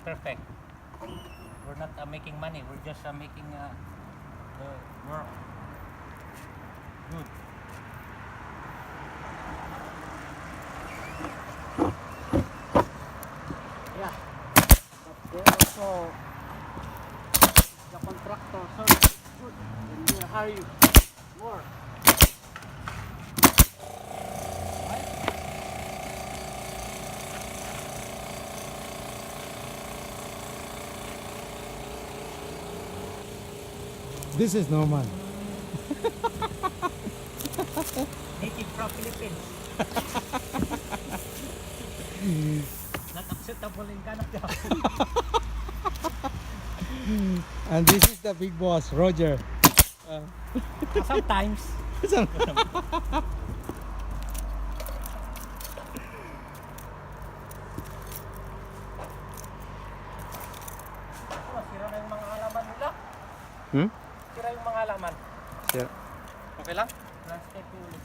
perfect. We're not making money. We're just making the work good. Yeah. But they also the contractor so it's good when they hire you more. This is normal. Native from Philippines. Not acceptable in Canada. And this is the big boss, Roger. Sometimes. Sira na yung mga halaman nila. Hmm? Sira yung mga halaman. Sir. Okay lang? Last step ulit.